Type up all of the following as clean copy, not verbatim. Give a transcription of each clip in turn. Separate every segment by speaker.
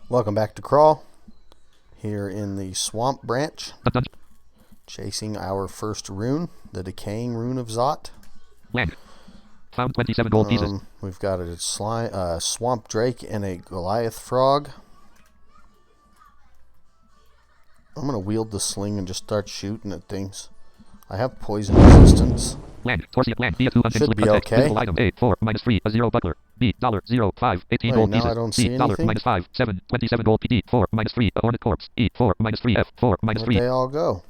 Speaker 1: Welcome back to Crawl, here in the Swamp Branch, chasing our first rune, the Decaying Rune of Zot.
Speaker 2: Land. Found 27 gold pieces.
Speaker 1: We've got a Swamp Drake and a Goliath Frog. I'm going to wield the sling and just start shooting at things. I have poison resistance.
Speaker 2: Land. Taurcius. Land. Via 2
Speaker 1: Should be okay.
Speaker 2: Item A. 4. -3. A 0 buckler. B. $0. 5. 18 gold pieces.
Speaker 1: I don't see
Speaker 2: C.
Speaker 1: anything.
Speaker 2: $-5. 7. 27 gold. D. 4. -3. A hornet corpse. E. 4. -3. F. 4.
Speaker 1: Where'd
Speaker 2: -3.
Speaker 1: they all go?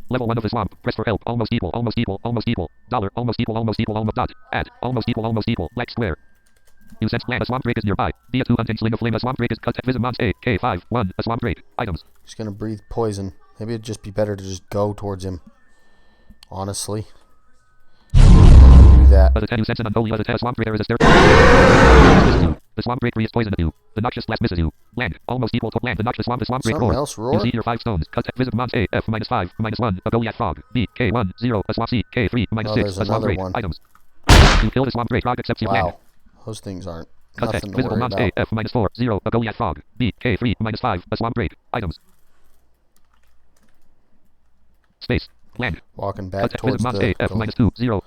Speaker 2: Level 1 of the swamp. Press for help. Almost equal. Almost equal. Almost equal. $. Almost equal. Almost equal. Almost dot. Add. Almost equal. Almost equal. Black square. You sense land. A swamp drake is nearby. Via 2 hunting sling of flame. A swamp drake is cut. Visit Mons A. K5. 1. A swamp drake. Items.
Speaker 1: He's going to breathe poison. Maybe it'd just be better to just go towards him. Honestly. Do that.
Speaker 2: As a 10 you sense an unholy as a 10 swamp drake there is a stair. The swamp drake breathes poison at you. The noxious blast misses you. Land. Almost equal to land. The noxious swamp. The swamp drake
Speaker 1: Something
Speaker 2: roar.
Speaker 1: else roar?
Speaker 2: You see your 5 stones. Cut. Visit Mons A. F. -5. -1. A Goliath frog. B. K1. 0. A swamp C. K3. -6.
Speaker 1: there's
Speaker 2: A swamp
Speaker 1: another
Speaker 2: drake.
Speaker 1: one.
Speaker 2: Items. You kill the swamp drake. Frog accepts your land.
Speaker 1: Wow. Those things aren't
Speaker 2: Cut.
Speaker 1: nothing to
Speaker 2: Visible
Speaker 1: worry
Speaker 2: Mons
Speaker 1: about.
Speaker 2: A. F. -4. 0. A Goliath frog. B. K3. -5. A swamp drake. Items. Space. Land.
Speaker 1: Walking back
Speaker 2: Cut.
Speaker 1: towards
Speaker 2: Visit Mons A. F. -2. 0.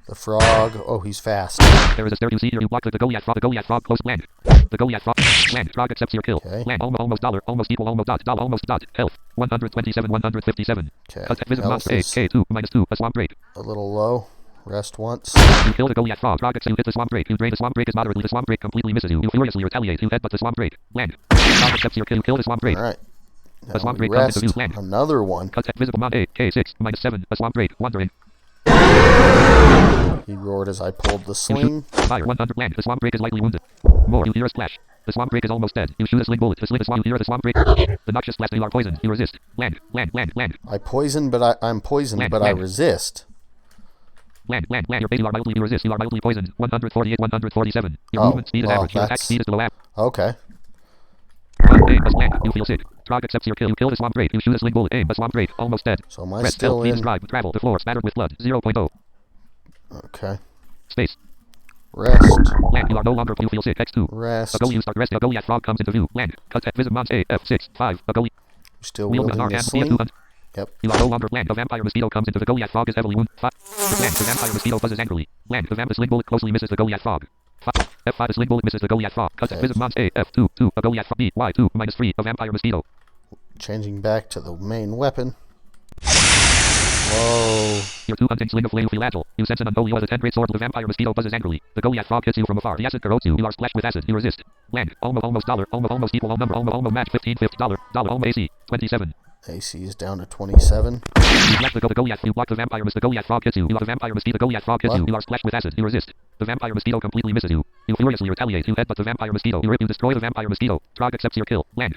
Speaker 1: the frog. Oh, he's fast.
Speaker 2: There is a stair you see here. You block the Goliath frog. The Goliath frog close land. The Goliath frog. Land. Frog accepts your kill.
Speaker 1: Okay.
Speaker 2: Land. Almost $. Almost equal. Almost dot. $. Almost dot. Health. 127. 157.
Speaker 1: Okay.
Speaker 2: Cut. Visit
Speaker 1: Health
Speaker 2: Mons A.
Speaker 1: is
Speaker 2: K2. -2. A swamp drake.
Speaker 1: a little low. Rest once.
Speaker 2: You kill the Goliath frog. Frog accepts you. Hit the swamp drake. You drain the swamp drake is moderately. The swamp drake completely misses you. You furiously retaliate. You headbutt the swamp drake. Land. Frog accepts your kill. You kill the swamp drake.
Speaker 1: All right.
Speaker 2: The
Speaker 1: Now
Speaker 2: swamp
Speaker 1: we
Speaker 2: drake comes into
Speaker 1: rest.
Speaker 2: view. Land.
Speaker 1: Another one.
Speaker 2: Cut. Visible Mons A. K6. -7. A swamp drake. Wandering.
Speaker 1: He roared as I pulled the
Speaker 2: You
Speaker 1: sling.
Speaker 2: shoot. Fire 100 land. The swamp drake is lightly wounded. More. You hear a splash. The swamp drake is almost dead. You shoot a sling bullet. The sling is swamp. You hear the swamp drake. The noxious blast. You are poisoned. You resist. Land. Land. Land. Land.
Speaker 1: I'm poisoned, but I resist.
Speaker 2: Land. Land. Land. Your base. You are mildly. You resist. You are mildly poisoned. 148. 147. Your
Speaker 1: Oh,
Speaker 2: movement speed is
Speaker 1: well,
Speaker 2: average. Your attack
Speaker 1: that's-
Speaker 2: speed is below average.
Speaker 1: Okay.
Speaker 2: Aim. A land. You feel sick. Trog accepts your kill. You kill the swamp drake. You shoot a sling bullet. Aim. A swamp drake. Almost dead.
Speaker 1: So am I
Speaker 2: Press
Speaker 1: still
Speaker 2: L.
Speaker 1: in?
Speaker 2: Drive. Travel. The floor spattered with blood. 0.0.
Speaker 1: Okay.
Speaker 2: Space.
Speaker 1: Rest.
Speaker 2: Land. You are no longer. You feel sick. X2.
Speaker 1: Rest.
Speaker 2: A Goliath start resting. A Goliath frog comes into view. Land. Cut. Visit Mons A. F6. 5. A Goliath.
Speaker 1: Still
Speaker 2: Wheel with
Speaker 1: wielding
Speaker 2: our
Speaker 1: the
Speaker 2: hand.
Speaker 1: sling.
Speaker 2: Yep.
Speaker 1: Yep.
Speaker 2: You are no longer land. A vampire mosquito comes into the Goliath frog is heavily wounded. Land. The vampire mosquito buzzes angrily. Land. The sling bullet closely misses the Goliath frog. F5. The sling bullet misses the Goliath frog. Cut.
Speaker 1: Okay.
Speaker 2: Visit Mons A. F2. 2. A Goliath frog. B. Y2. -3. A vampire mosquito.
Speaker 1: Changing back to the main weapon. Whoa.
Speaker 2: Your 2 hunting sling of flame. You feel agile. You sense an unholy as a 10 great sword. The vampire mosquito buzzes angrily. The Goliath frog hits you from afar. The acid corrodes you. You are splashed with acid. You resist. Land. Almost $. Almost equal. All number. Almost match. 15. $50. Almost AC. 27.
Speaker 1: AC is down to 27.
Speaker 2: You block the Goliath. You block the vampire mosquito. The Goliath frog hits you. You are the vampire mosquito. The Goliath frog hits you. You are splashed with acid. You resist. The vampire mosquito completely misses you. You furiously retaliate. You headbutt the vampire mosquito. You rip. You destroy the vampire mosquito. Trog accepts your kill. Land.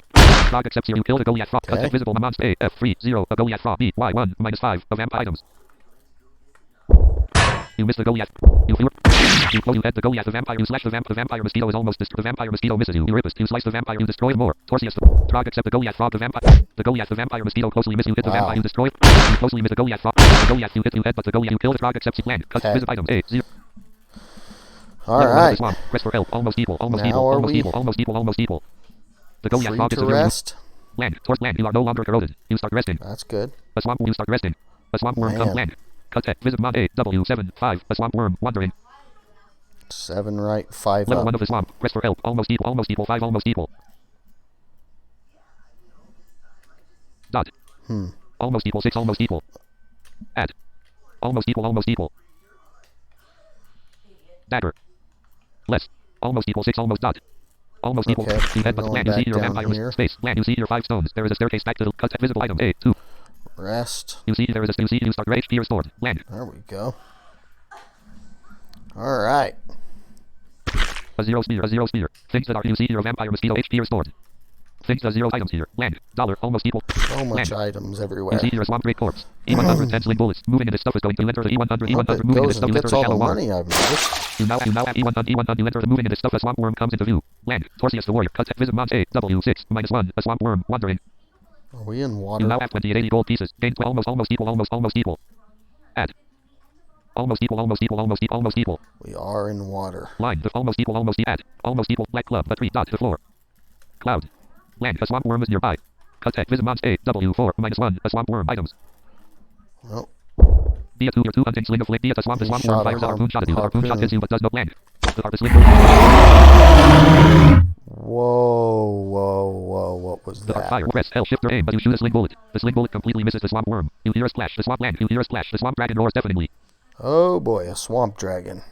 Speaker 2: Trog accepts your. You kill the Goliath frog.
Speaker 1: Okay.
Speaker 2: Cut. Visible Mons A. F3. 0. A Goliath frog. B. Y1. -5. A vampire items. You miss the Goliath. You head the Goliath. The vampire. You slash the vampire mosquito is almost destroyed. The vampire mosquito misses you. You rip it. You slice the vampire. You destroy more. Taurcius. Trog accept the Goliath frog. The Goliath. The vampire mosquito closely miss you. Hit the vampire. You destroy. You closely miss the Goliath frog. The Goliath. You hit. You head, but the Goliath. You kill the Trog accepts land. Cut.
Speaker 1: Okay.
Speaker 2: Visit items. A. 0.
Speaker 1: All right.
Speaker 2: Press for help. Almost equal. Almost
Speaker 1: Now
Speaker 2: equal.
Speaker 1: are
Speaker 2: Almost
Speaker 1: we
Speaker 2: equal. Almost equal. Almost equal. The Goliath
Speaker 1: Free
Speaker 2: frog is
Speaker 1: to
Speaker 2: a zero.
Speaker 1: rest.
Speaker 2: Land. Towards land. You are no longer corroded. You start resting.
Speaker 1: That's good.
Speaker 2: A swamp. You start resting. A swamp worm comes
Speaker 1: Man.
Speaker 2: land. Cut. Visit Mons A. W7. 5. A swamp worm wandering.
Speaker 1: 7 right, 5
Speaker 2: Level
Speaker 1: up.
Speaker 2: 1 of the swamp. Press for help. Almost equal. Almost equal. 5. Almost equal. Dot. Almost equal. 6. Almost equal. Add. Almost equal. Almost equal. Dagger. Less. Almost equal. 6. Almost dot. Almost equal.
Speaker 1: Okay,
Speaker 2: You head but
Speaker 1: going
Speaker 2: land. You see
Speaker 1: back
Speaker 2: your
Speaker 1: down
Speaker 2: vampire
Speaker 1: here.
Speaker 2: space. Land. You see your 5 stones. There is a staircase back to the cut. Visible item. A. 2.
Speaker 1: Rest.
Speaker 2: You see there is a. You see you start your HP restored. Land.
Speaker 1: There we go. All right.
Speaker 2: A 0 spear. A 0 spear. Things that are. You see your vampire mosquito HP restored. Things that 0 items here. Land. $. Almost equal.
Speaker 1: So much
Speaker 2: Land.
Speaker 1: items
Speaker 2: You
Speaker 1: everywhere.
Speaker 2: see your swamp drake corpse. E110 sling bullets. Moving in this stuff is going to enter the E100.
Speaker 1: Hope
Speaker 2: E100
Speaker 1: it
Speaker 2: moving in
Speaker 1: goes
Speaker 2: this stuff.
Speaker 1: and
Speaker 2: You enter
Speaker 1: gets
Speaker 2: the
Speaker 1: all
Speaker 2: shallow
Speaker 1: the
Speaker 2: water.
Speaker 1: money I've noticed.
Speaker 2: You now have E100. E100. You enter the moving in this stuff. A swamp worm comes into view. Land. Taurcius the warrior. Cut. Visit Mons A. W6 -1. A swamp worm wandering.
Speaker 1: Are we in water?
Speaker 2: You now have 28 gold pieces. Gain almost equal. Almost equal. Add. Almost equal. Almost equal.
Speaker 1: We are in water.
Speaker 2: Line. Almost equal. Almost add. Almost equal. Black club. The 3 dot. The floor. Cloud. Land. A swamp worm is nearby. Cut text. Visit Mons A. W4 -1. A swamp worm. Items.
Speaker 1: Well,
Speaker 2: Be a 2 or 2 hunting sling of flame. Be a swamp. The swamp worm fires a harpoon shot at you. The harpoon shot hits you but does not land. The harp is sling.
Speaker 1: whoa, what was
Speaker 2: The harp
Speaker 1: that?
Speaker 2: fire. Press L shift or aim, but you shoot a sling bullet. The sling bullet completely misses the swamp worm. You hear a splash. The swamp land. You hear a splash. The swamp dragon roars deafeningly.
Speaker 1: Oh boy, a swamp dragon.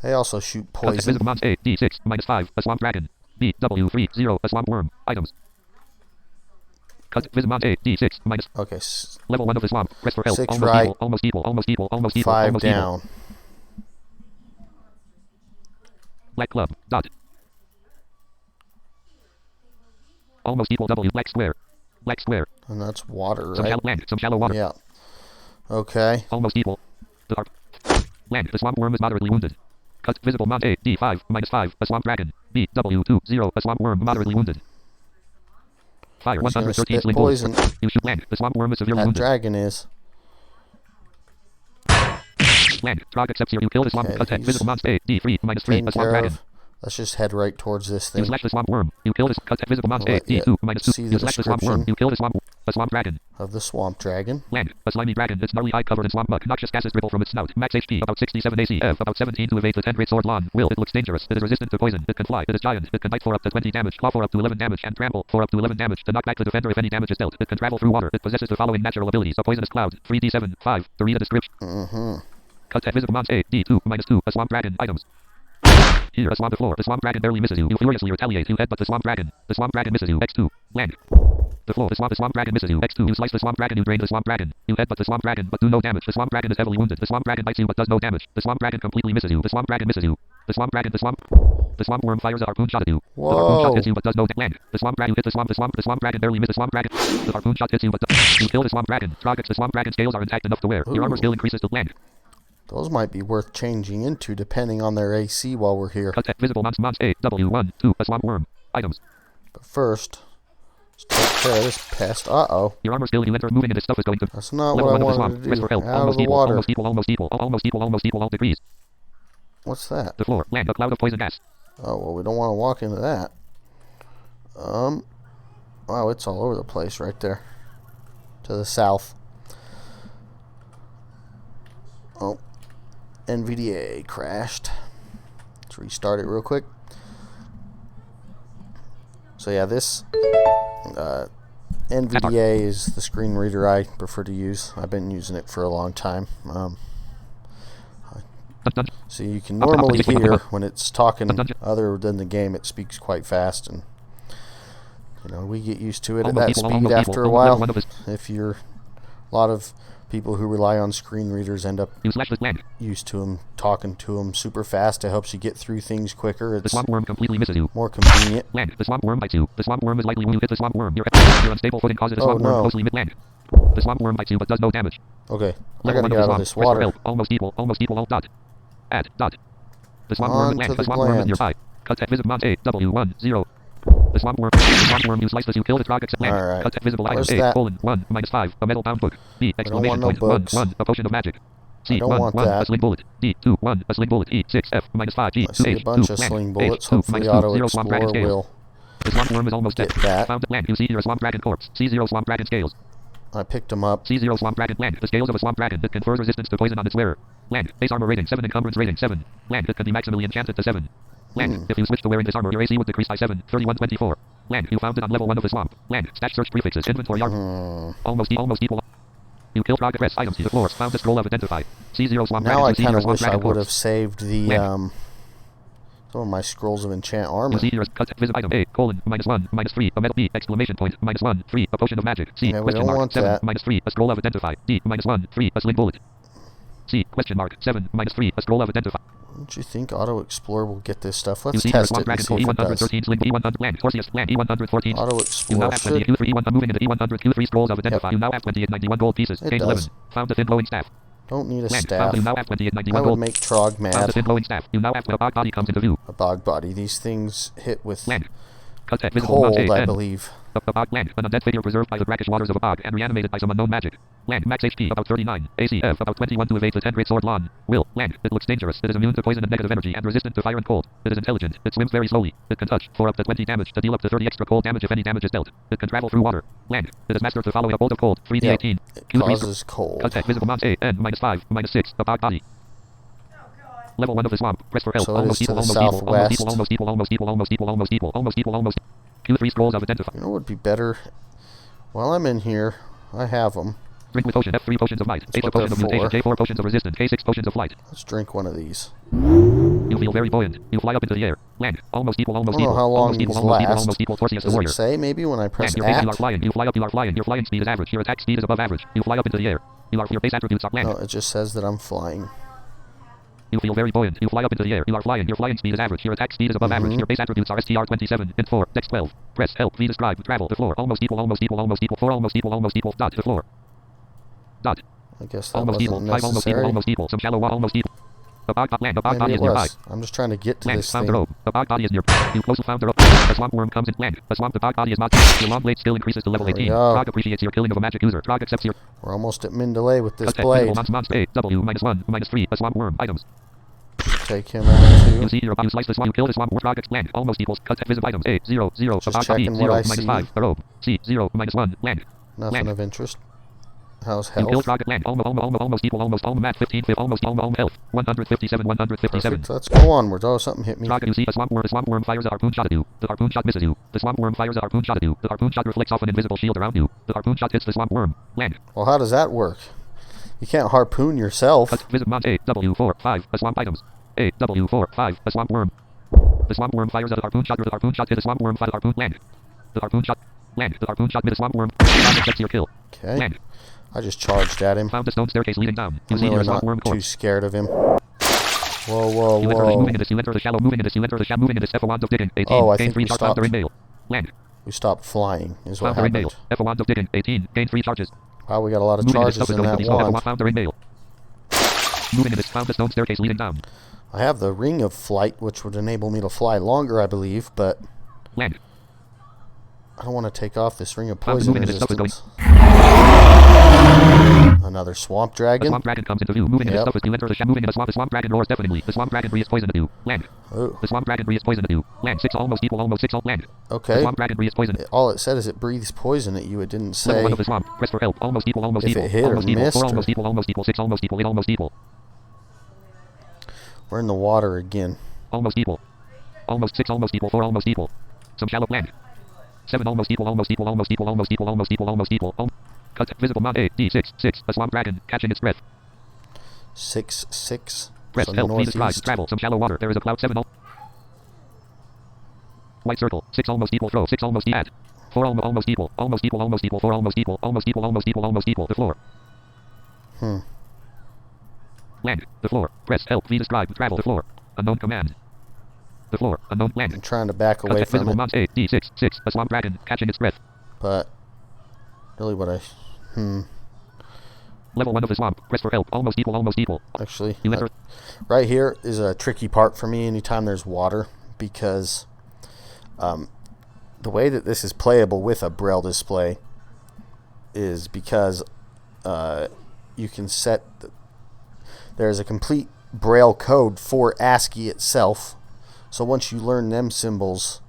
Speaker 1: They also shoot poison.
Speaker 2: Visible Mons A. D6 -5. A swamp dragon. B. W3 0. A swamp worm. Items. Cut. Visible Mons A. D6 minus.
Speaker 1: Okay,
Speaker 2: Level 1 of the swamp. Press for L.
Speaker 1: 6
Speaker 2: Almost
Speaker 1: right.
Speaker 2: equal. Almost equal. Almost equal. Almost equal.
Speaker 1: 5
Speaker 2: almost equal.
Speaker 1: down.
Speaker 2: Black club. Dot. Almost equal W. Black square. Black square.
Speaker 1: And that's water,
Speaker 2: Some
Speaker 1: right?
Speaker 2: shallow land. Some shallow water.
Speaker 1: Yeah. Okay.
Speaker 2: Almost equal. The harp. Land. The swamp worm is moderately wounded. Cut. Visible Mons A. D5 -5. A swamp dragon. B. W2 0. A swamp worm moderately wounded. Fire.
Speaker 1: He's gonna
Speaker 2: 113
Speaker 1: spit
Speaker 2: sling
Speaker 1: poison.
Speaker 2: bullets. You shoot land. The swamp worm is severely
Speaker 1: That
Speaker 2: wounded.
Speaker 1: dragon is.
Speaker 2: Land. Trog accepts here. You kill the swamp.
Speaker 1: Okay,
Speaker 2: Cut text.
Speaker 1: he's
Speaker 2: Visible Mons A. D3 -3.
Speaker 1: Taken
Speaker 2: A swamp
Speaker 1: care
Speaker 2: dragon.
Speaker 1: of. Let's just head right towards this
Speaker 2: You
Speaker 1: thing.
Speaker 2: slash the swamp worm. You kill this. Cut text. Visible Mons
Speaker 1: I'll
Speaker 2: A.
Speaker 1: let you
Speaker 2: D2 -2.
Speaker 1: see the
Speaker 2: You slash the swamp worm.
Speaker 1: description.
Speaker 2: You kill the swamp. A swamp dragon.
Speaker 1: Of the swamp dragon.
Speaker 2: Land. A slimy dragon. Its gnarly eye covered in swamp muck. Noxious gases dribble from its snout. Max HP about 67 ACF. About 17 to evade the 10 great sword lawn. Will. It looks dangerous. It is resistant to poison. It can fly. It is giant. It can bite for up to 20 damage. Claw for up to 11 damage. And trample for up to 11 damage. To knock back the defender if any damage is dealt. It can travel through water. It possesses the following natural abilities. A poisonous cloud. 3d7 5. To read a description. Cut text. Visible Mons A. D2 -2. A swamp dragon. Items. Here, a swamp the floor. The swamp dragon barely misses you. You furiously retaliate. You headbutt the swamp dragon. The swamp dragon misses you. X2. Land. The floor. The swamp dragon misses you. X2. You slice the swamp dragon. You drain the swamp dragon. You headbutt the swamp dragon, but do no damage. The swamp dragon is heavily wounded. The swamp dragon bites you, but does no damage. The swamp dragon completely misses you. The swamp dragon misses you. The swamp dragon. The swamp worm fires a harpoon shot at you. The harpoon shot hits you, but does no damage. The swamp dragon. You hit the swamp. The swamp dragon barely misses the swamp dragon. The harpoon shot hits you, but you kill the swamp dragon. Trog. The swamp dragon scales are intact enough to wear. Your armor skill increases to land.
Speaker 1: Those might be worth changing into depending on their AC while we're here.
Speaker 2: Cut text. Visible Mons A. W1 2. A swamp worm. Items.
Speaker 1: But first, let's take care of this pest. Uh-oh.
Speaker 2: Your armor skill. You enter moving and this stuff is going to.
Speaker 1: That's not
Speaker 2: Level
Speaker 1: what I
Speaker 2: 1 of the
Speaker 1: wanted
Speaker 2: swamp.
Speaker 1: to
Speaker 2: Rest
Speaker 1: do.
Speaker 2: for help.
Speaker 1: Out of
Speaker 2: Almost
Speaker 1: the
Speaker 2: equal.
Speaker 1: water.
Speaker 2: Almost equal. Almost equal. Almost equal. Almost equal. All degrees.
Speaker 1: What's that?
Speaker 2: The floor. Land. A cloud of poison gas.
Speaker 1: Oh, well, we don't want to walk into that. Wow, it's all over the place right there. To the south. Oh. NVDA crashed. Let's restart it real quick. So yeah, this NVDA is the screen reader I prefer to use. I've been using it for a long time. So you can normally hear when it's talking other than the game, it speaks quite fast, and you know, we get used to it at that speed after a while. If you're a lot of people who rely on screen readers end up used to them, talking to them super fast. It helps you get through things quicker. It's
Speaker 2: the swamp worm completely misses you.
Speaker 1: More convenient.
Speaker 2: Land. The swamp worm bites you. The swamp worm is likely when you hit the swamp worm. Your unstable footing causes the swamp worm mostly mid-land. The swamp worm bites you but does no damage.
Speaker 1: Okay, I gotta get out of this water.
Speaker 2: Almost equal. Alt dot. Add dot. The swamp worm land. The swamp worm is nearby. Cut text. Visit Mons A. W1 0. The swamp worm. You slice this. You kill the Trog except land.
Speaker 1: Alright.
Speaker 2: Cut text. Visible item A. Colon 1 -5. A metal bound book. B. Exclamation point. 1 A potion of magic. C. 1 A sling bullet. D. 2 1 A sling bullet. E. 6 F -5 G.
Speaker 1: I see a bunch of sling bullets. Hopefully Auto Explorer will
Speaker 2: The swamp worm is almost dead.
Speaker 1: that.
Speaker 2: Found land. You see here a swamp dragon corpse. C0 swamp dragon scales.
Speaker 1: I picked him up.
Speaker 2: C0 swamp dragon land. The scales of a swamp dragon that confers resistance to poison on its wearer. Land. Base armor rating 7. Encumbrance rating 7. Land. It can be maximally enchanted to 7. Land. If you switch to wearing this armor, your AC would decrease by 7. 3124. Land. You found it on level 1 of the swamp. Land. Stash search prefixes. Inventory armor. Almost equal. You kill progress items. The floors. Found the scroll of identify. C0 swamp dragon.
Speaker 1: Now I kind of wish I would have saved the some of my scrolls of enchant armor.
Speaker 2: You see here cut visit item A colon -1 -3 a metal B exclamation point -1 3 a potion of magic. C
Speaker 1: Yeah, we
Speaker 2: question
Speaker 1: don't
Speaker 2: mark
Speaker 1: want
Speaker 2: 7
Speaker 1: that.
Speaker 2: -3 a scroll of identify. D -1 3 a sling bullet. C question mark 7 -3 a scroll of identify.
Speaker 1: Don't you think Auto Explorer will get this stuff? Let's
Speaker 2: you see
Speaker 1: test
Speaker 2: here
Speaker 1: it and
Speaker 2: dragon
Speaker 1: see if it does.
Speaker 2: E113 sling E100 land Taurcius land E114.
Speaker 1: Auto
Speaker 2: You now
Speaker 1: Explorer
Speaker 2: have 20
Speaker 1: should.
Speaker 2: Q3 E1 moving into E100 Q3 scrolls of identify.
Speaker 1: Yep.
Speaker 2: You now have 20 at 91 gold pieces.
Speaker 1: It
Speaker 2: Page
Speaker 1: does.
Speaker 2: 11. Found the thin glowing staff.
Speaker 1: Don't need a
Speaker 2: Land.
Speaker 1: staff.
Speaker 2: Found you now have 20 at 91
Speaker 1: That would
Speaker 2: gold.
Speaker 1: make Trog
Speaker 2: Found the
Speaker 1: mad.
Speaker 2: thin glowing staff. You now have a bog body comes into view.
Speaker 1: A bog body. These things hit with
Speaker 2: Land. Cut text visible mount
Speaker 1: cold, I
Speaker 2: N.
Speaker 1: believe.
Speaker 2: A bog land. An undead figure preserved by the brackish waters of a bog and reanimated by some unknown magic. Land. Max HP about 39. ACF about 21 to evade the 10 great sword lawn. Will. Land. It looks dangerous. It is immune to poison and negative energy and resistant to fire and cold. It is intelligent. It swims very slowly. It can touch for up to 20 damage to deal up to 30 extra cold damage if any damage is dealt. It can travel through water. Land. It is mastered to follow a bolt of cold. 3d18.
Speaker 1: It causes cold.
Speaker 2: Cut text visible mount A N -5 -6. A bog body. Level 1 of the swamp. Press for help.
Speaker 1: So it
Speaker 2: Almost
Speaker 1: is to
Speaker 2: equal,
Speaker 1: the
Speaker 2: almost equal, almost
Speaker 1: southwest.
Speaker 2: equal, almost equal, almost equal, almost equal, almost equal, almost equal, almost equal. Q3 scrolls of identify.
Speaker 1: You know what would be better? While I'm in here, I have them.
Speaker 2: Drink with potion. F3 potions of might.
Speaker 1: Let's
Speaker 2: H
Speaker 1: put
Speaker 2: potions
Speaker 1: that
Speaker 2: of mutation. J4 potions of resistance. K6 potions of flight.
Speaker 1: Let's drink one of these.
Speaker 2: You feel very buoyant. You fly up into the air. Land. Almost equal, almost
Speaker 1: I don't know
Speaker 2: equal.
Speaker 1: how long
Speaker 2: Almost equal,
Speaker 1: these
Speaker 2: almost equal,
Speaker 1: last.
Speaker 2: almost equal. Taurcius the
Speaker 1: Does
Speaker 2: warrior.
Speaker 1: it say maybe when I press
Speaker 2: Land. Your base, you are
Speaker 1: at?
Speaker 2: flying. You fly up, you are flying. Your flying speed is average. Your attack speed is above average. You fly up into the air. Your base attributes are land.
Speaker 1: No, it just says that I'm flying.
Speaker 2: You feel very buoyant. You fly up into the air. You are flying. Your flying speed is average. Your attack speed is above average. Your base attributes are STR27, int 4, dex 12. Press help. V describe. Travel. The floor. Almost equal, almost equal, almost equal. 4 almost equal. Dot. The floor. Dot.
Speaker 1: I guess that
Speaker 2: Almost
Speaker 1: wasn't
Speaker 2: equal. 5 almost equal.
Speaker 1: necessary.
Speaker 2: Almost equal. Some shallow wall. Almost equal. A bog land. A bog body
Speaker 1: Maybe
Speaker 2: is
Speaker 1: it
Speaker 2: nearby.
Speaker 1: was. I'm just trying to get to
Speaker 2: Land.
Speaker 1: this
Speaker 2: Found
Speaker 1: thing.
Speaker 2: the rope. A bog body is near. You close found the rope. A swamp worm comes in. Land. A swamp. The bog body is not. Your long blade skill increases to level
Speaker 1: There we
Speaker 2: 18.
Speaker 1: go.
Speaker 2: Trog appreciates your killing of a magic user. Trog accepts your.
Speaker 1: We're almost at min delay with this
Speaker 2: Cut text
Speaker 1: blade.
Speaker 2: visible monster A W -1 -3. A swamp worm. Items.
Speaker 1: Take him out
Speaker 2: You
Speaker 1: too.
Speaker 2: see your you slice the swamp. You kill the swamp worm. Trog land. Almost equals. Cut text visible items. A 0 0.
Speaker 1: Just
Speaker 2: A bog body
Speaker 1: checking
Speaker 2: 0
Speaker 1: what I see.
Speaker 2: -5. A robe. C 0 -1. Land.
Speaker 1: Nothing
Speaker 2: Land.
Speaker 1: of interest. How's
Speaker 2: You kill
Speaker 1: health?
Speaker 2: Trog land. Almost equal. Almost mat 15. Almost health. 157. 157.
Speaker 1: Perfect. Let's go onwards. Oh, something hit me.
Speaker 2: Trog, you see a swamp worm. The swamp worm fires a harpoon shot at you. The harpoon shot misses you. The swamp worm fires a harpoon shot at you. The harpoon shot reflects off an invisible shield around you. The harpoon shot hits the swamp worm. Land.
Speaker 1: Well, how does that work? You can't harpoon yourself.
Speaker 2: Cut. Visit mount A W4 5. A swamp items. A W4 5. A swamp worm. The swamp worm fires a harpoon shot. The harpoon shot hit a swamp worm. Fire harpoon land. The harpoon shot land. The harpoon shot hit a swamp worm. Trog accepts your kill.
Speaker 1: Okay.
Speaker 2: Land.
Speaker 1: I just charged at him.
Speaker 2: Found a stone staircase leading down. You
Speaker 1: I'm
Speaker 2: see your
Speaker 1: really
Speaker 2: swamp
Speaker 1: not
Speaker 2: worm
Speaker 1: too
Speaker 2: corpse.
Speaker 1: scared of him. Whoa, whoa,
Speaker 2: You enter the moving
Speaker 1: whoa.
Speaker 2: in this. You enter the shallow moving in this. You enter the shallow moving in this. F wands of digging. 18.
Speaker 1: Oh, I
Speaker 2: Gain
Speaker 1: think
Speaker 2: 3
Speaker 1: we
Speaker 2: charge. Found the
Speaker 1: stopped.
Speaker 2: ring nail. Land.
Speaker 1: We stopped flying is what
Speaker 2: Found the ring nail.
Speaker 1: happened.
Speaker 2: F wands of digging. 18. Gain 3 charges.
Speaker 1: Wow, we got a lot of
Speaker 2: Moving in this.
Speaker 1: charges in
Speaker 2: Stone
Speaker 1: that
Speaker 2: staircase.
Speaker 1: one.
Speaker 2: Found the ring nail. Moving in this. Found the stone staircase leading down.
Speaker 1: I have the ring of flight, which would enable me to fly longer, I believe, but
Speaker 2: Land.
Speaker 1: I don't want to take off this ring of
Speaker 2: Found the
Speaker 1: poison
Speaker 2: moving in this. Stuff is going.
Speaker 1: resistance. Another swamp
Speaker 2: A
Speaker 1: dragon.
Speaker 2: swamp dragon comes into view. Moving in this
Speaker 1: Yep.
Speaker 2: stuff is you enter the moving in the swamp. The swamp dragon roars deafeningly. The swamp dragon breathes poison at you. Land.
Speaker 1: Oh,
Speaker 2: The swamp dragon breathes poison at you. Land. 6 almost equal. Almost 6 all land. The
Speaker 1: okay.
Speaker 2: swamp dragon breathes poison.
Speaker 1: All it said is it breathes poison at you. It didn't
Speaker 2: Level
Speaker 1: say
Speaker 2: 1 of the swamp. Press for help. Almost equal. Almost
Speaker 1: if
Speaker 2: equal.
Speaker 1: it hit or
Speaker 2: Almost equal.
Speaker 1: missed
Speaker 2: 4
Speaker 1: or-
Speaker 2: almost equal. Almost equal. 6 almost equal. 8 almost equal.
Speaker 1: we're in the water again.
Speaker 2: Almost equal. Almost 6 almost equal. 4 almost equal. Some shallow land. 7 almost equal. Almost equal. Almost equal. Almost equal. Almost equal. Almost equal. Cut. Visible mount A D6 6. A swamp dragon catching its breath.
Speaker 1: 6 6.
Speaker 2: Press
Speaker 1: So
Speaker 2: help. V describe.
Speaker 1: northeast.
Speaker 2: Travel. Some shallow water. There is a cloud. 7 white circle. 6 almost equal. Throw. 6 almost add. 4 almost equal. Almost equal. Almost equal. 4 almost equal. Almost equal. Almost equal. Almost equal. The floor. Land. The floor. Press help. V describe. Travel. The floor. Unknown command. The floor. Unknown land.
Speaker 1: I'm trying to back away
Speaker 2: Cut.
Speaker 1: from
Speaker 2: Visible
Speaker 1: it,
Speaker 2: mount A D6 6. A swamp dragon catching its breath.
Speaker 1: but really what I
Speaker 2: Level 1 of the swamp. Press for help. Almost equal. Almost equal.
Speaker 1: actually
Speaker 2: You enter.
Speaker 1: right here is a tricky part for me anytime there's water, because the way that this is playable with a braille display is because you can set there's a complete braille code for ASCII itself. So once you learn them symbols,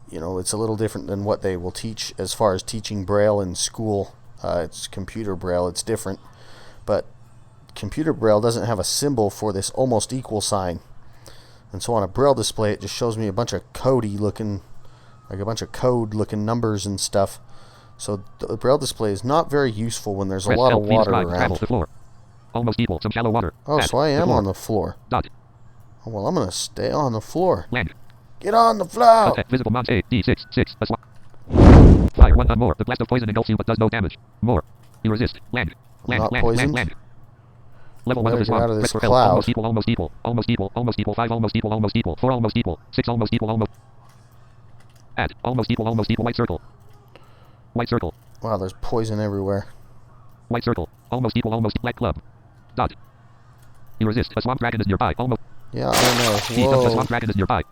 Speaker 1: you know, it's a little different than what they will teach as far as teaching braille in school. It's computer braille, it's different, but computer braille doesn't have a symbol for this almost equal sign, and so on a braille display it just shows me a bunch of codey looking, like a bunch of code looking numbers and stuff. So the braille display is not very useful when there's a
Speaker 2: Press
Speaker 1: lot
Speaker 2: help.
Speaker 1: of
Speaker 2: V
Speaker 1: water
Speaker 2: describe. Travel.
Speaker 1: around.
Speaker 2: The floor. Almost equal. Some shallow water.
Speaker 1: Oh,
Speaker 2: Add.
Speaker 1: so I am
Speaker 2: floor.
Speaker 1: on the floor.
Speaker 2: Dot.
Speaker 1: Oh, well, I'm gonna stay on the floor.
Speaker 2: Land.
Speaker 1: Get on the floor.
Speaker 2: Cut. Visible mount A D6 6. A swamp. Fire 1 more. The blast of poison engulfs you but does no damage. More. You resist. Land. Land.
Speaker 1: Not
Speaker 2: Land.
Speaker 1: poisoned.
Speaker 2: Land. Level 1 of the
Speaker 1: Better get out
Speaker 2: swamp.
Speaker 1: of
Speaker 2: Press
Speaker 1: this
Speaker 2: for help.
Speaker 1: cloud.
Speaker 2: Almost equal. Almost equal. Almost equal. Almost equal. 5 almost equal. Almost equal. 4 almost equal. 6 almost equal. Almost. Add. Almost equal. Almost equal. White circle. White circle.
Speaker 1: Wow, there's poison everywhere.
Speaker 2: White circle. Almost equal. Almost. Black club. Dot. You resist. A swamp dragon is nearby. Almost.
Speaker 1: Yeah, I don't know.
Speaker 2: See, a swamp
Speaker 1: Whoa.
Speaker 2: dragon is nearby.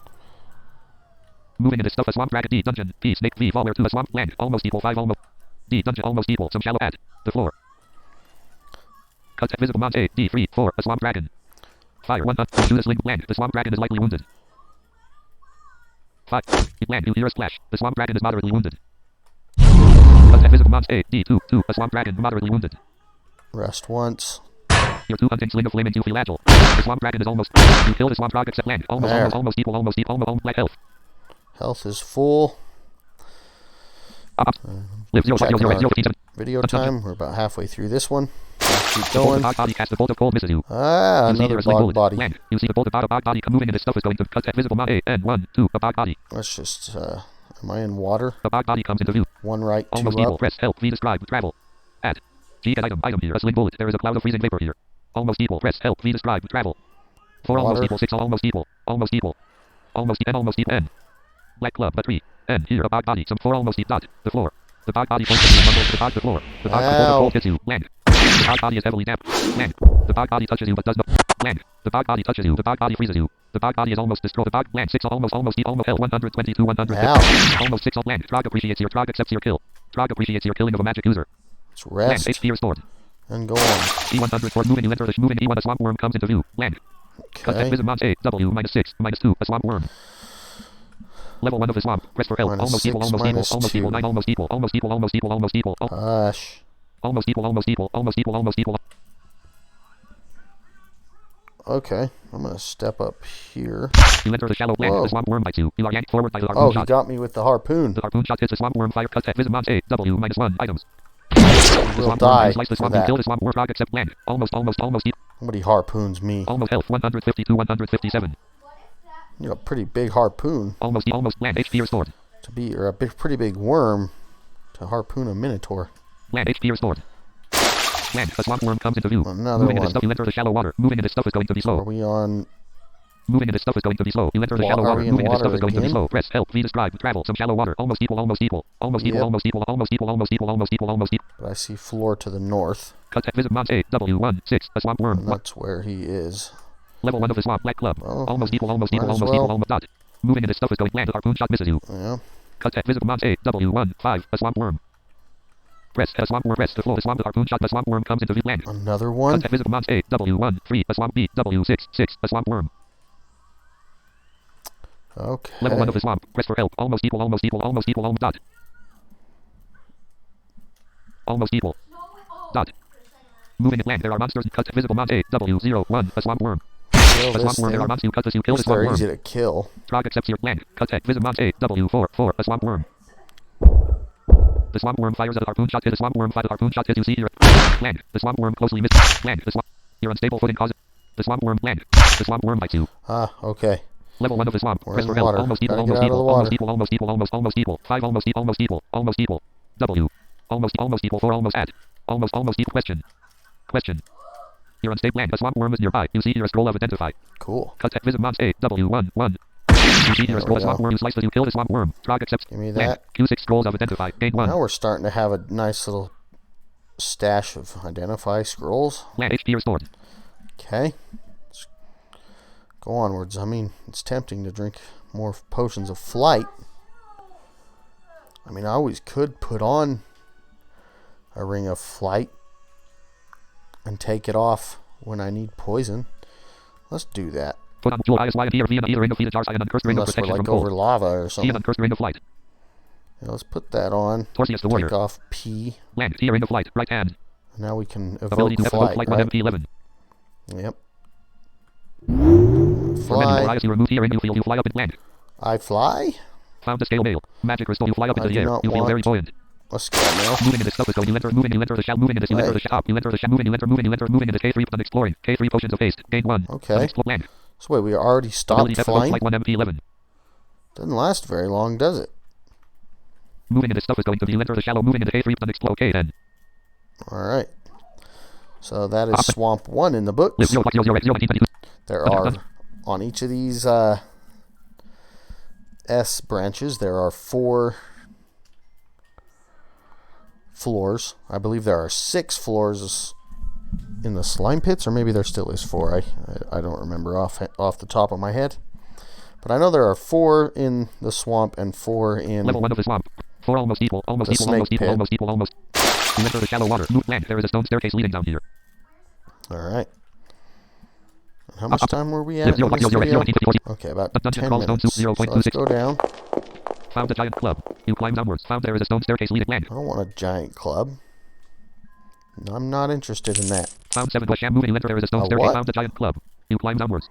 Speaker 2: Moving into stuff a swamp dragon D dungeon P snake V follower to a swamp land almost equal 5 almost D dungeon almost equal some shallow add the floor. Cut at visible mount A D 3 4 a swamp dragon. Fire 1 to this link land the swamp dragon is lightly wounded. 5 land you hear a splash the swamp dragon is moderately wounded. Cut at visible mount A D 2 a swamp dragon moderately wounded.
Speaker 1: Rest once.
Speaker 2: Your 2 hunting sling of flaming you feel agile. The swamp dragon is almost you kill the swamp frog except land almost equal almost black health.
Speaker 1: Health is full. Video time. We're about halfway through this one. Let's keep going.
Speaker 2: Body cast a bolt of cold misses you.
Speaker 1: Another bog body.
Speaker 2: Land. You see the bolt of bog body moving and this stuff is going to cut at visible mount A and 1 2 a bog body.
Speaker 1: Let's just am I in water?
Speaker 2: The bog body comes into view.
Speaker 1: One right, two
Speaker 2: almost
Speaker 1: up.
Speaker 2: Equal. Press help V describe travel. Add. G get item here a sling bullet. There is a cloud of freezing vapor here. Almost equal. Press help V describe travel. 4 almost equal 6 almost equal. Almost equal. Almost N. Black club but 3. N here a bog body some 4 almost dot. The floor. The bog body points to the bog the floor. The bog cold hits you. Land. The bog body is heavily damp. Land. The bog body touches you but does not. Land. The bog body touches you. The bog body freezes you. The bog body is almost destroyed. The bog land 6 almost health 122 150. Almost 6 land. Trog appreciates your Trog accepts your kill. Trog appreciates your killing of a magic user.
Speaker 1: Let's rest.
Speaker 2: Land HP restored.
Speaker 1: And go on.
Speaker 2: E100 for moving you enter the moving E1 a swamp worm comes into view. Land. Cut at visit mount A W -6 -2 a swamp worm. Level 1 of the swamp. Press for help. Almost equal 9 almost equal almost equal.
Speaker 1: Hush.
Speaker 2: Almost equal.
Speaker 1: Okay, I'm gonna step up here.
Speaker 2: You enter the shallow land. The swamp worm bites you. You are yanked forward by the harpoon
Speaker 1: shot. Oh,
Speaker 2: shot.
Speaker 1: he got me with the harpoon.
Speaker 2: The harpoon shot hits the swamp worm. Fire cut at visit mount A W -1 items.
Speaker 1: We'll die
Speaker 2: slice the swamp
Speaker 1: for that.
Speaker 2: kill the swamp worm frog except land. Almost
Speaker 1: Somebody harpoons me.
Speaker 2: almost health 152 157.
Speaker 1: You got a pretty big harpoon.
Speaker 2: Almost land HP restored.
Speaker 1: To be or a pretty big worm to harpoon a minotaur.
Speaker 2: Land HP restored. Land. A swamp worm comes into view.
Speaker 1: Another
Speaker 2: Moving
Speaker 1: one.
Speaker 2: into stuff, you enter the shallow water. Moving into stuff is going to be slow.
Speaker 1: Are we on?
Speaker 2: Moving into stuff is going to be slow. You enter the shallow water. Moving into stuff is going to be slow. Press help V describe travel some shallow water. Almost equal.
Speaker 1: But I see floor to the north.
Speaker 2: Cut at visit mount A W 6 a swamp worm.
Speaker 1: And that's where he is.
Speaker 2: Level 1 of the swamp black club.
Speaker 1: Well,
Speaker 2: almost equal dot. Moving into stuff is going land. Harpoon shot misses you.
Speaker 1: Yeah.
Speaker 2: Cut at visible mount A W 5 a swamp worm. Press a swamp worm. Press the floor. The swamp the harpoon shot. The swamp worm comes into view land.
Speaker 1: Another one.
Speaker 2: Cut at visible mount A W 3 a swamp B W 6 a swamp worm.
Speaker 1: Okay.
Speaker 2: Level 1 of the swamp. Press for help. Almost equal dot. Almost equal. Dot. Moving at land. There are monsters. Cut at visible mount A W 1 a swamp worm.
Speaker 1: Kill
Speaker 2: a swamp worm. There are monsters. You cut this. You kill the swamp
Speaker 1: They're
Speaker 2: worm.
Speaker 1: easy to kill.
Speaker 2: Trog accepts your land. Cut at visible mount A W 4 a swamp worm. The swamp worm fires at a harpoon shot. Hit the swamp worm. Fire the harpoon shot. Hit you see here. Land. The swamp worm closely missed. Land. The swamp. Your unstable footing causes. The swamp worm land. The swamp worm bites you.
Speaker 1: Ah, okay.
Speaker 2: Level 1 of the swamp.
Speaker 1: We're
Speaker 2: Press
Speaker 1: in
Speaker 2: for help.
Speaker 1: water.
Speaker 2: Almost equal.
Speaker 1: Gotta get out of the water.
Speaker 2: 5 almost equal. W. Almost equal. 4 almost add. Almost equal. Question. You're unstable land. A swamp worm is nearby. You see here a scroll of identify.
Speaker 1: Cool.
Speaker 2: Cut at visit mount A W 1 You see here a scroll of swamp worm. You slice it. You kill the swamp worm. Trog accepts.
Speaker 1: Give me that.
Speaker 2: Q6 scrolls of identify. Gain 1.
Speaker 1: Now we're starting to have a nice little stash of identify scrolls.
Speaker 2: Land HP restored.
Speaker 1: Okay. Let's go onwards. I mean, it's tempting to drink more potions of flight. I mean, I always could put on a ring of flight and take it off when I need poison. Let's do that.
Speaker 2: Put on jewel ISY and here via the ring of feet and uncurse ring of
Speaker 1: Unless we're
Speaker 2: protection
Speaker 1: like
Speaker 2: from
Speaker 1: over
Speaker 2: cold.
Speaker 1: lava or something.
Speaker 2: Uncurse ring of flight.
Speaker 1: Yeah, let's put that on.
Speaker 2: Taurcius the warrior.
Speaker 1: Take off P.
Speaker 2: Land. Here ring of flight. Right hand.
Speaker 1: Now we can
Speaker 2: Ability
Speaker 1: evoke
Speaker 2: to
Speaker 1: flight,
Speaker 2: flight
Speaker 1: right?
Speaker 2: 1 MP11.
Speaker 1: Yep.
Speaker 2: For many more
Speaker 1: Fly.
Speaker 2: eyes you remove here ring you feel you fly up in land.
Speaker 1: I fly?
Speaker 2: Found a scale mail. Magic restore you fly up into
Speaker 1: I
Speaker 2: the
Speaker 1: do
Speaker 2: air.
Speaker 1: not
Speaker 2: You feel
Speaker 1: want-
Speaker 2: very buoyant.
Speaker 1: Let's go now.
Speaker 2: Moving into stuff is going. You enter the shell. Moving into you enter the shop. You enter the shop. Moving into K3 done exploring. K3 potions of haste. Gain 1.
Speaker 1: Okay.
Speaker 2: Explore land.
Speaker 1: So wait, we already stopped
Speaker 2: Ability to
Speaker 1: flying?
Speaker 2: flight 1 MP11.
Speaker 1: Doesn't last very long, does it?
Speaker 2: Moving into stuff is going to be you enter the shallow. Moving into K3 done explore. Okay then.
Speaker 1: Alright. So that is Swamp 1 in the books. There are, on each of these S branches, there are 4 floors. I believe there are 6 floors in the slime pits, or maybe there still is 4. I don't remember off the top of my head. But I know there are 4 in the swamp and 4 in...
Speaker 2: Level 1 of the swamp. 4 almost equal. Almost equal. Almost equal. Almost equal. Almost. You enter the shallow water. Move land. There is a stone staircase leading down here.
Speaker 1: Alright. How much time were we at in this video? Okay, about 10 minutes. So let's go down.
Speaker 2: Found a giant club. You climb downwards. Found there is a stone staircase leading land.
Speaker 1: I don't want a giant club. I'm not interested in that.
Speaker 2: Found 7 bush. Moving. You enter. There is a stone staircase. Found a giant club. You climb downwards.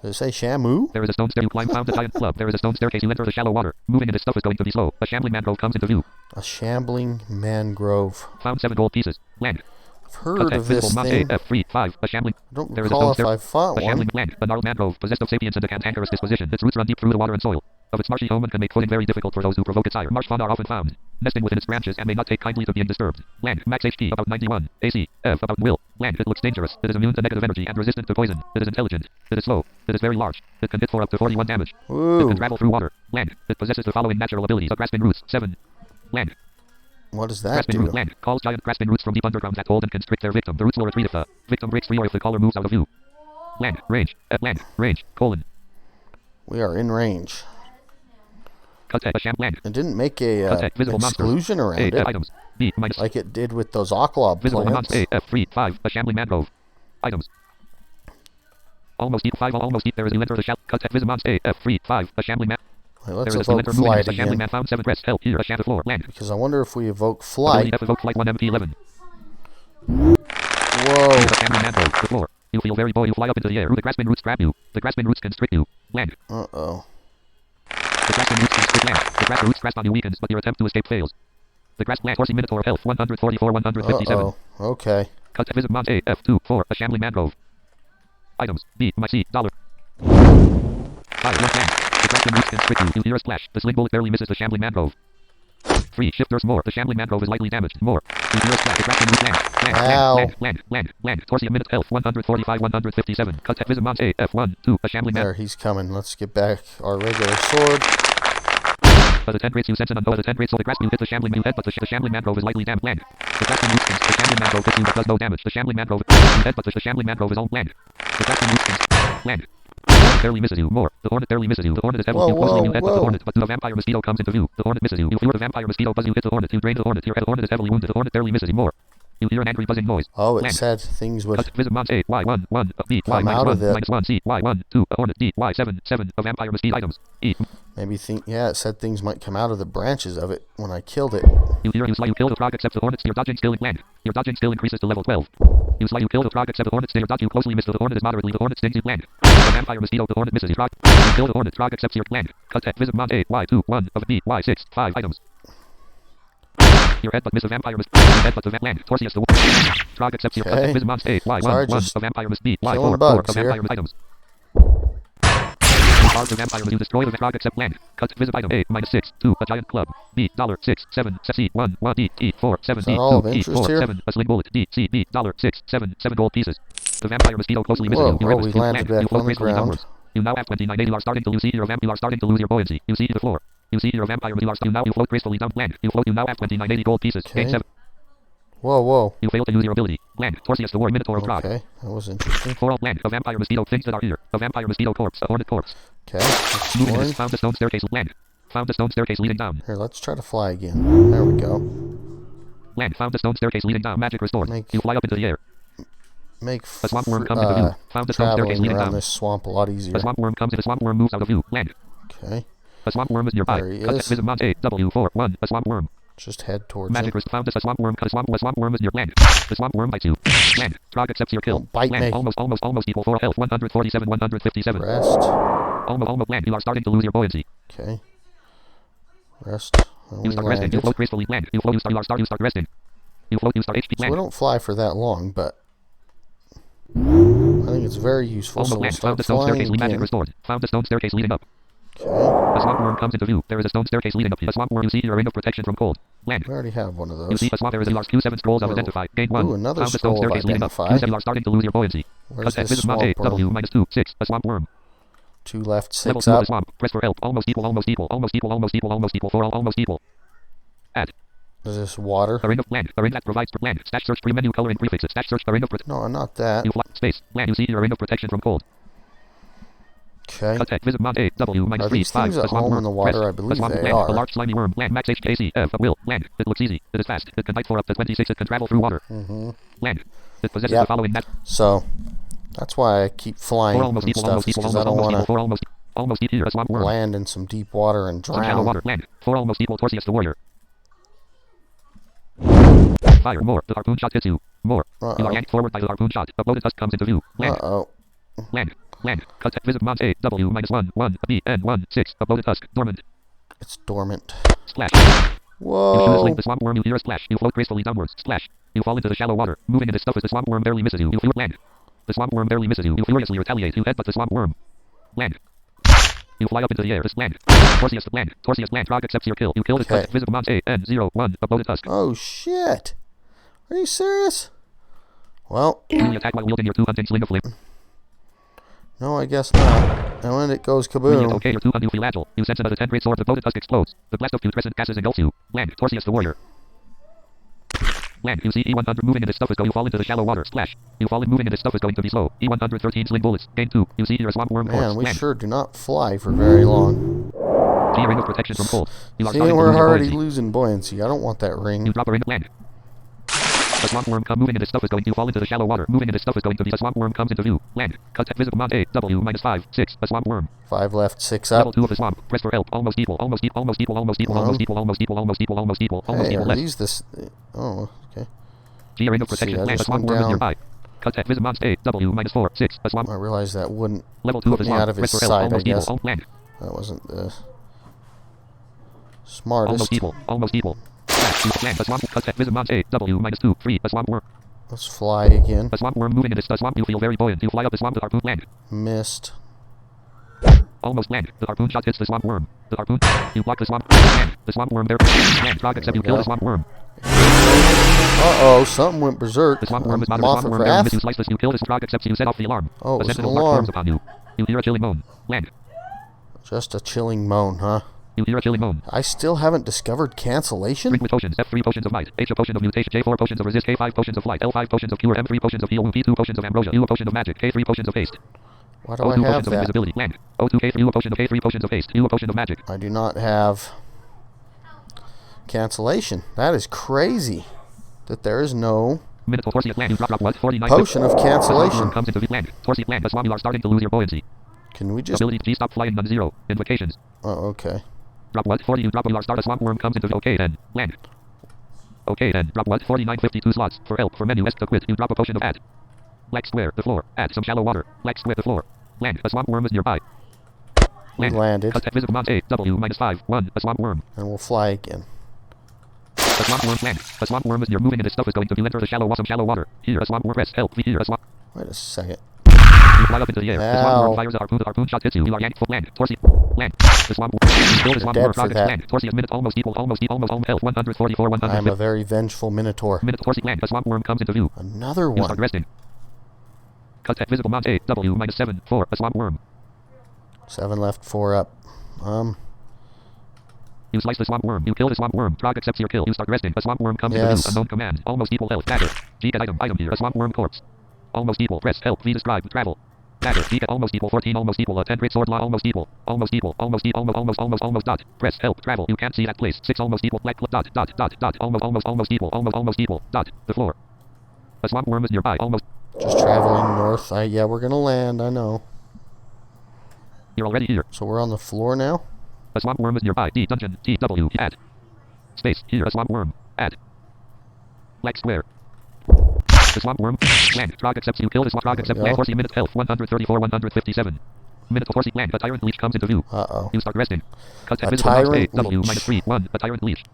Speaker 1: Does it say Shamu?
Speaker 2: There is a stone stair. You climb. Found a giant club. There is a stone staircase. You enter the shallow water. Moving and this stuff is going to be slow. A shambling mangrove comes into view.
Speaker 1: A shambling mangrove.
Speaker 2: Found 7 gold pieces. Land.
Speaker 1: I've heard of this thing.
Speaker 2: F3, 5. A shambling.
Speaker 1: I don't recall if I've fought
Speaker 2: one. A shambling land. A gnarled mangrove possessed of sapience and a cantankerous disposition. Its roots run deep through the water and soil of its marshy home and can make footing very difficult for those who provoke its ire. Marsh fauna are often found nesting within its branches and may not take kindly to being disturbed. Land. Max HP about 91. AC. F about will. Land. It looks dangerous. It is immune to negative energy and resistant to poison. It is intelligent. It is slow. It is very large. It can hit for up to 41 damage.
Speaker 1: Ooh.
Speaker 2: It can travel through water. Land. It possesses the following natural abilities. A grasping roots. 7. Land.
Speaker 1: What does that
Speaker 2: grasping
Speaker 1: do?
Speaker 2: Root land. Calls giant grasping roots from deep underground that hold and constrict their victim. The roots will retreat if the victim breaks free or if the caller moves out of view. Land. Range. Land. Range. Colon.
Speaker 1: We are in range.
Speaker 2: Cut a sham land.
Speaker 1: It didn't make a exclusion around it.
Speaker 2: Items. B minus.
Speaker 1: Like it did with those Oclob
Speaker 2: visible
Speaker 1: plants.
Speaker 2: A F3 5. A shambling mangrove. Items. Almost eat 5. Almost eat. There is a enter the shall. Cut a visible A F3 5. A shambling man.
Speaker 1: Let's evoke flight
Speaker 2: again. A shambling man found 7 breasts. Help here. A shaft floor. Land.
Speaker 1: Because I wonder if we evoke flight.
Speaker 2: F evoke flight 1 MP11.
Speaker 1: Whoa.
Speaker 2: A shambling mangrove. The floor. You feel very boy. You fly up into the air. The grasping roots grab you. The grasping roots constrict you. Land.
Speaker 1: Uh-oh.
Speaker 2: The grasping roots constrict land. The grasping roots grasp on you weakens, but your attempt to escape fails. The grasp land. Horsey minotaur health 144 157.
Speaker 1: Uh-oh. Okay.
Speaker 2: Cut visit mons A F2 4. A shambling mangrove. Items. B my C dollar. 5 left land. The grasping roots constrict you. You hear a splash. The sling bullet barely misses the shambling mangrove. 3 shifters more. The shambling mangrove is lightly damaged. More. You hear a splash. The grasping roots land. Taurcius minute health 145 157. Cut visit mons A F1 2. A shambling
Speaker 1: There, he's coming. Let's get back our regular sword.
Speaker 2: As a 10 rates you sense and unknow as a 10 rates so the grasp you hit the shambling you head but the shambling mangrove is lightly damaged. Land. The grasping roots the shambling mangrove hits you but does no damage. The shambling mangrove you head but the shambling mangrove is all land. The grasping roots land. The hornet barely misses you. More. The hornet barely misses you. The hornet is heavily you closely you head but the hornet but the vampire mosquito comes into view. The hornet misses you. You feel the vampire mosquito buzz you hit the hornet. You drain the hornet. Your hornet is heavily wounded. The hornet barely misses you. More. You hear an angry buzzing noise.
Speaker 1: Oh, it said things would
Speaker 2: visit mons A Y1 1 B Y
Speaker 1: come out of it.
Speaker 2: -1 C Y1 2 a hornet D Y7 7 a vampire mosquito items E.
Speaker 1: Maybe it said things might come out of the branches of it when I killed it.
Speaker 2: You hear you kill the Trog except the hornets. Your dodging skill in land. Your dodging skill increases to level 12. You kill the Trog except the hornets. Your dodge you closely miss the hornet is moderately. The hornet stings you land. The vampire mosquito the hornet misses you. Trog. You kill the hornet. Trog accepts your land. Cut visit mons A Y2 1 of B Y6 5 items. Your head but miss a vampire must head but the land. Taurcius the Trog accepts your cut visit mons A Y1 1 a vampire must B Y4 4 a vampire items. The vampire you destroy the Trog except land. Cut visit item A -6 2 a giant club B $6 7 C 1 1 D E 4 7 D 2 E 4 7 a sling bullet D C B $6 7 7 gold pieces. The vampire mosquito closely misses you.
Speaker 1: We landed back on the ground.
Speaker 2: You now have 29 you are starting to lose your you are starting to lose your buoyancy. You see the floor. You see your vampire you float gracefully down land. You now have 2980 gold pieces.
Speaker 1: Okay.
Speaker 2: Gain 7.
Speaker 1: Whoa.
Speaker 2: You fail to use your ability. Land. Taurcius the war minotaur of Trog.
Speaker 1: Okay, that was interesting.
Speaker 2: 4 all land. A vampire mosquito things that are here. A vampire mosquito corpse. A hornet corpse.
Speaker 1: Okay.
Speaker 2: Moving found a stone staircase land. Found a stone staircase leading down.
Speaker 1: Here, let's try to fly again. There we go.
Speaker 2: Land. Found a stone staircase leading down. Magic restored. You fly up into the air.
Speaker 1: Make
Speaker 2: a swamp worm comes into view. Found a stone staircase leading down.
Speaker 1: This swamp a lot easier.
Speaker 2: A swamp worm comes if a swamp worm moves out of view. Land.
Speaker 1: Okay.
Speaker 2: A swamp worm is nearby.
Speaker 1: There he is.
Speaker 2: Visit mons A W4 1 a swamp worm.
Speaker 1: Just head towards
Speaker 2: Magic
Speaker 1: him.
Speaker 2: found a swamp worm. A swamp worm is near land. The swamp worm bites you. Land. Trog accepts your kill.
Speaker 1: Don't bite
Speaker 2: land.
Speaker 1: me.
Speaker 2: Almost equal 4 health 147 157.
Speaker 1: Rest.
Speaker 2: Almost land. You are starting to lose your buoyancy.
Speaker 1: Okay. Rest.
Speaker 2: You start resting. You float gracefully. Land. You float. You start resting. You float. You start HP.
Speaker 1: So we don't fly for that long, but I think it's very useful.
Speaker 2: Almost
Speaker 1: So we'll
Speaker 2: land.
Speaker 1: start
Speaker 2: Found a stone staircase.
Speaker 1: again.
Speaker 2: Magic restored. Found a stone staircase leading up.
Speaker 1: Okay.
Speaker 2: A swamp worm comes into view. There is a stone staircase leading up. A swamp worm you see your ring of protection from cold. Land.
Speaker 1: We already have one of those.
Speaker 2: You see a swamp. There is a large Q7 scrolls of identify. Gain 1.
Speaker 1: Ooh, another
Speaker 2: found a stone
Speaker 1: scroll of
Speaker 2: staircase leading up.
Speaker 1: identify.
Speaker 2: You are starting to lose your buoyancy.
Speaker 1: Where's this
Speaker 2: visit mons
Speaker 1: swamp
Speaker 2: A W
Speaker 1: worm?
Speaker 2: -2 6 a swamp worm.
Speaker 1: 2 left, 6
Speaker 2: Level 2
Speaker 1: up.
Speaker 2: of the swamp. Press for help. Almost equal. Almost equal. For all almost equal. Add.
Speaker 1: Is this water?
Speaker 2: A ring of land. A ring that provides for land. Stash search pre-menu coloring prefixes. Stash search a ring of
Speaker 1: No, not that.
Speaker 2: you fly space. Land. You see your ring of protection from cold.
Speaker 1: Okay.
Speaker 2: Contact. Visit Mont A. W minus
Speaker 1: Are
Speaker 2: 3.
Speaker 1: these
Speaker 2: 5.
Speaker 1: things at home in the water? I believe they are.
Speaker 2: A large slimy worm. Land. Max HKC. F. Will. Land. It looks easy. It is fast. It can bite for up to 26. It can travel through water. Land. It possesses the following net.
Speaker 1: So that's why I keep flying and stuff, because I don't want to
Speaker 2: almost here. A swamp worm.
Speaker 1: land in some deep water and drown.
Speaker 2: Shallow water. Land. 4 almost equal. Taurcius the warrior. Fire. More. The harpoon shot hits you. More. You are yanked forward by the harpoon shot. A bloated tusk comes into view. Land. Land. Land. Contact. Visit Mont A. W minus 1. 1. B. N. 1. 6. A bloated tusk. Dormant.
Speaker 1: It's dormant.
Speaker 2: Splash.
Speaker 1: Whoa.
Speaker 2: You shoot the swamp worm. You hear a splash. You float gracefully downwards. Splash. You fall into the shallow water. Moving in its stuff as the swamp worm barely misses you. You land. The swamp worm barely misses you. You furiously retaliate. You headbutt the swamp worm. Land. You fly up into the air. Just land. Taurcius land. Taurcius land. Trog accepts your kill. You kill his contact. Visit Mont A. N. 0. 1. A bloated tusk.
Speaker 1: Oh shit. Are you serious? Well.
Speaker 2: You attack while wielding your 2-hunting sling of flame.
Speaker 1: No, I guess not. And when it goes kaboom.
Speaker 2: Okay, you're 2 and you feel agile. You sense another 10 great sword. The bloated tusk explodes. The blast of putrescent gases engulfs you. Land. Taurcius the warrior. Land. You see E100 moving in its stuff is going. You fall into the shallow water. Splash. You fall in moving in its stuff is going to be slow. E113 sling bullets. Gain 2. You see here a swamp worm corpse.
Speaker 1: Man, we
Speaker 2: land.
Speaker 1: sure do not fly for very long.
Speaker 2: See a ring of protection from cold. You are
Speaker 1: See, we're already losing buoyancy. I don't want that ring.
Speaker 2: You drop a ring. Land. A swamp worm come moving in its stuff is going to fall into the shallow water. Moving in its stuff is going to be a swamp worm comes into view. Land. Contact. Visit Mont A. W minus 5. 6. A swamp worm.
Speaker 1: 5 left, 6 up.
Speaker 2: Level 2 of the swamp. Press for help. Almost equal. Almost equal. Almost equal. Almost equal. Almost equal. Almost equal. Almost equal. Almost equal. Almost equal.
Speaker 1: Hey, are these oh, okay.
Speaker 2: See a ring of protection. Land. A swamp worm is nearby. Contact. Visit Mont A. W minus 4. 6. A swamp.
Speaker 1: I realized that wouldn't
Speaker 2: Level 2 of the swamp.
Speaker 1: out of his
Speaker 2: Press for help.
Speaker 1: sight, I
Speaker 2: Almost
Speaker 1: guess.
Speaker 2: equal. Land.
Speaker 1: That wasn't the smartest.
Speaker 2: Almost equal. Almost equal. Land. A swamp. Contact. Visit Mont A. W minus 2. 3. A swamp worm.
Speaker 1: Let's fly again.
Speaker 2: A swamp worm moving in its swamp. You feel very buoyant. You fly up the swamp. The harpoon land.
Speaker 1: Missed.
Speaker 2: Almost land. The harpoon shot hits the swamp worm. The harpoon. You block the swamp. Land. The swamp worm there. Land. Trog except you kill the swamp worm.
Speaker 1: Uh-oh, something went berserk.
Speaker 2: The swamp worm is not a
Speaker 1: Moth
Speaker 2: swamp
Speaker 1: or
Speaker 2: worm.
Speaker 1: craft?
Speaker 2: You slice this. You kill this Trog except you set off the alarm.
Speaker 1: Oh, it
Speaker 2: a
Speaker 1: was an
Speaker 2: sentinel dark
Speaker 1: alarm.
Speaker 2: forms upon you. You hear a chilling moan. Land.
Speaker 1: Just a chilling moan, huh?
Speaker 2: You hear a chilling moan.
Speaker 1: I still haven't discovered cancellation?
Speaker 2: Drink with potions. F3 potions of might. H a potion of mutation. J4 potions of resist. K5 potions of flight. L5 potions of cure. M3 potions of heal. P2 potions of ambrosia. U a potion of magic. K3 potions of haste.
Speaker 1: Why do
Speaker 2: O2
Speaker 1: I have
Speaker 2: potions of
Speaker 1: that?
Speaker 2: invisibility. Land. O2 K3 U a potion of K3 potions of haste. U a potion of magic.
Speaker 1: I do not have cancellation. That is crazy. That there is no
Speaker 2: Minotaur Taurcius land. You drop what? 49.
Speaker 1: potion of cancellation.
Speaker 2: Comes into land. Taurcius land. The swamp. You are starting to lose your buoyancy.
Speaker 1: Can we just...
Speaker 2: Ability G stop flying none 0. Invocations.
Speaker 1: Oh, okay.
Speaker 2: Drop what? 40. You drop when you are start. A swamp worm comes into okay then. Land. Okay then. Drop what? 49. 52 slots. For help. For menu. S to quit. You drop a potion of add. Like square. The floor. Add some shallow water. Like square. The floor. Land. A swamp worm is nearby.
Speaker 1: We landed.
Speaker 2: Contact. Visit Mont A. W minus 5. 1. A swamp worm.
Speaker 1: And we'll fly again.
Speaker 2: A swamp worm land. A swamp worm is near moving and its stuff is going to be enter the some shallow water. Here a swamp worm press help. Here a swamp.
Speaker 1: Wait a second.
Speaker 2: You fly up into the air. The swamp worm fires a harpoon. The harpoon shot hits you. You are yanked for land. Taurcius land. The swamp worm. You kill the swamp worm. Project land. Taurcius minute almost equal. Almost health. 144. 100.
Speaker 1: I'm a very vengeful minotaur.
Speaker 2: Minute Taurcius land. A swamp worm comes into view.
Speaker 1: Another
Speaker 2: You
Speaker 1: one.
Speaker 2: start resting. Contact visible Mont A. W minus 7. 4. A swamp worm.
Speaker 1: 7 left, 4 up.
Speaker 2: You slice the swamp worm. You kill the swamp worm. Trog accepts your kill. You start resting. A swamp worm comes into view. Unknown command. Almost equal health. Dagger. G get item. Item here. A swamp worm corpse. Almost equal. Press. Help. V describe. Travel. Dagger. G get almost equal. 14. Almost equal. A 10 great sword law. Almost equal. Almost equal. Almost equal. Almost dot. Press. Help. Travel. You can't see that place. 6 almost equal. Black dot. Almost equal. Almost equal. Dot. The floor. A swamp worm is nearby. Almost.
Speaker 1: Just traveling north. Yeah, we're gonna land. I know.
Speaker 2: You're already here.
Speaker 1: So we're on the floor now.
Speaker 2: A swamp worm is nearby. D dungeon. T W add. Space. Here a swamp worm. Add. Like square. The swamp worm. Land. Trog accepts you kill the swamp. Trog accepts land. Taurcius minute health. 134. 157. Minute Taurcius land. A tyrant leech comes into view.
Speaker 1: Uh-oh.
Speaker 2: You start resting.
Speaker 1: A tyrant leech.
Speaker 2: W minus 3. 1. A tyrant leech.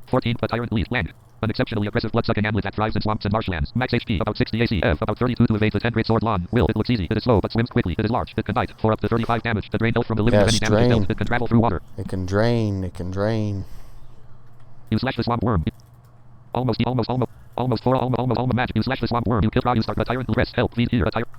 Speaker 2: 14. A tyrant leech land. An exceptionally aggressive blood-sucking amulet that thrives in swamps and marshlands. Max HP about 60 AC. F about 32 to evade the 10 great sword lawn. Will. It looks easy. It is slow but swims quickly. It is large. It can bite for up to 35 damage. To drain health from the living of any damage dealt. It can travel through water.
Speaker 1: It can drain. It can drain.
Speaker 2: You slash the swamp worm. Almost magic. You slash the swamp worm. You kill Trog. You start a tyrant. Rest. Help. Feed here. A tyrant.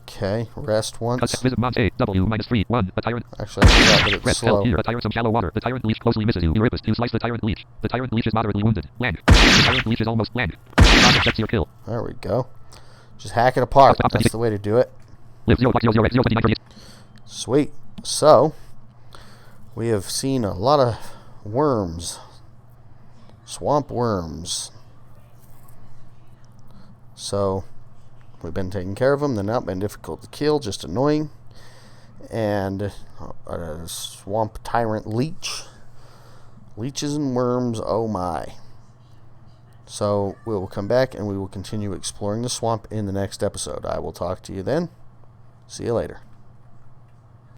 Speaker 1: Okay. Rest once.
Speaker 2: Visit Mont A. W minus 3. 1. A tyrant.
Speaker 1: Actually, I forgot that it's
Speaker 2: Rest.
Speaker 1: slow.
Speaker 2: Help here. A tyrant. Some shallow water. The tyrant leech closely misses you. You rapist. You slice the tyrant leech. The tyrant leech is moderately wounded. Land. The tyrant leech is almost land. Trog accepts your kill.
Speaker 1: There we go. Just hack it apart. That's the way to do it.
Speaker 2: Live 0.00.
Speaker 1: Sweet. So, we have seen a lot of worms. Swamp worms. So, we've been taking care of them. They're not been difficult to kill, just annoying. And a swamp tyrant leech. Leeches and worms, oh my. So, we will come back and we will continue exploring the swamp in the next episode. I will talk to you then. See you later.